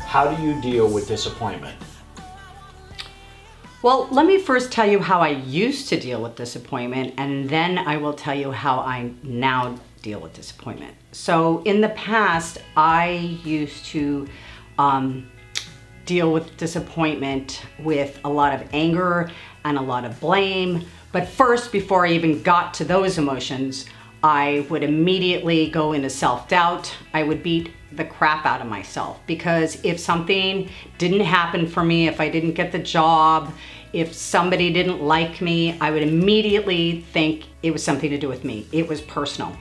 How do you deal with disappointment? Well, let me first tell you how I used to deal with disappointment, and then I will tell you how I now deal with disappointment. So in the past, I used to deal with disappointment with a lot of anger and a lot of blame. But first, before I even got to those emotions, I would immediately go into self-doubt. I would beat the crap out of myself, because if something didn't happen for me, if I didn't get the job, if somebody didn't like me, I would immediately think it was something to do with me. It was personal.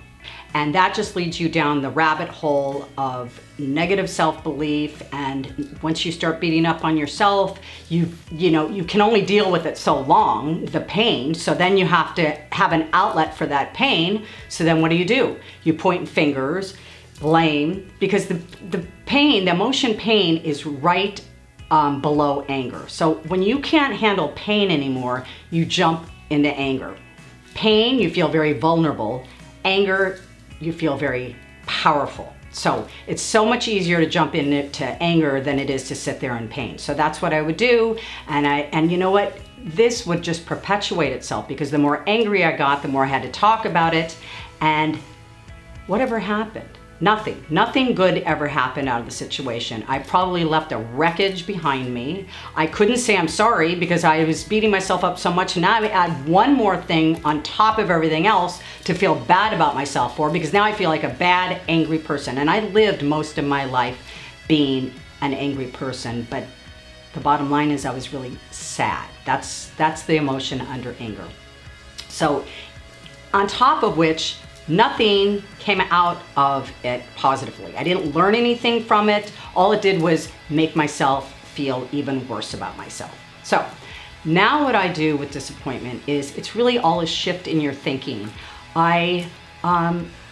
And that just leads you down the rabbit hole of negative self-belief. And once you start beating up on yourself, you can only deal with it so long, the pain. So then you have to have an outlet for that pain. So then what do? You point fingers, blame, because the pain, the emotion pain is right below anger. So when you can't handle pain anymore, you jump into anger. Pain, you feel very vulnerable. Anger, you feel very powerful. So it's so much easier to jump into anger than it is to sit there in pain. So that's what I would do. And you know what? This would just perpetuate itself, because the more angry I got, the more I had to talk about it. And whatever happened? Nothing good ever happened out of the situation. I probably left a wreckage behind me. I couldn't say I'm sorry because I was beating myself up so much. And now I add one more thing on top of everything else to feel bad about myself for, because now I feel like a bad, angry person. And I lived most of my life being an angry person, but the bottom line is I was really sad. That's the emotion under anger. So on top of which, nothing came out of it positively. I didn't learn anything from it. All it did was make myself feel even worse about myself. So now what I do with disappointment is it's really all a shift in your thinking. I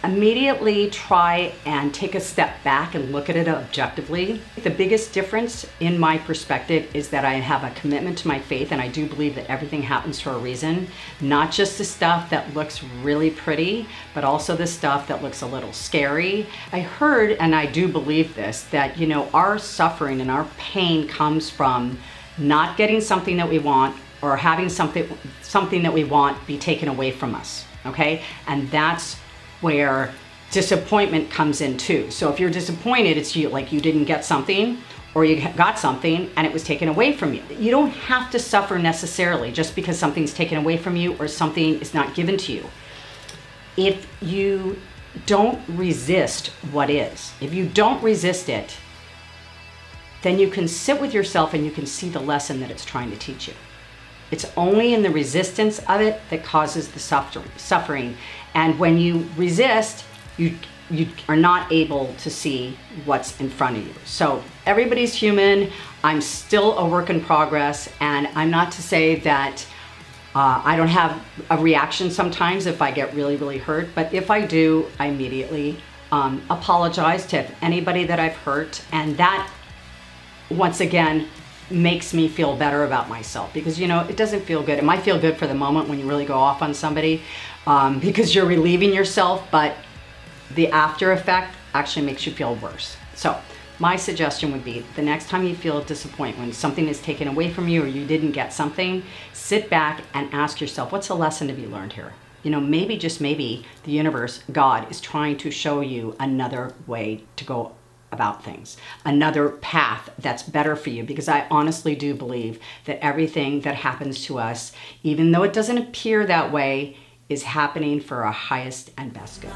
immediately try and take a step back and look at it objectively. The biggest difference in my perspective is that I have a commitment to my faith, and I do believe that everything happens for a reason. Not just the stuff that looks really pretty, but also the stuff that looks a little scary. I heard, and I do believe this, that our suffering and our pain comes from not getting something that we want, or having something that we want be taken away from us. Okay? And that's where disappointment comes in too. So if you're disappointed, it's like you didn't get something, or you got something and it was taken away from you. You don't have to suffer necessarily just because something's taken away from you or something is not given to you. If you don't resist what is, if you don't resist it, then you can sit with yourself and you can see the lesson that it's trying to teach you. It's only in the resistance of it that causes the suffering. And when you resist, you are not able to see what's in front of you. So everybody's human. I'm still a work in progress. And I'm not to say that I don't have a reaction sometimes if I get really, really hurt. But if I do, I immediately apologize to anybody that I've hurt. And that, once again, makes me feel better about myself, because it doesn't feel good. It might feel good for the moment when you really go off on somebody because you're relieving yourself, but the after effect actually makes you feel worse. So my suggestion would be, the next time you feel disappointment, when something is taken away from you or you didn't get something, sit back and ask yourself, what's the lesson to be learned here? Maybe, just maybe, the universe, God, is trying to show you another way to go about things, another path that's better for you, because I honestly do believe that everything that happens to us, even though it doesn't appear that way, is happening for our highest and best good.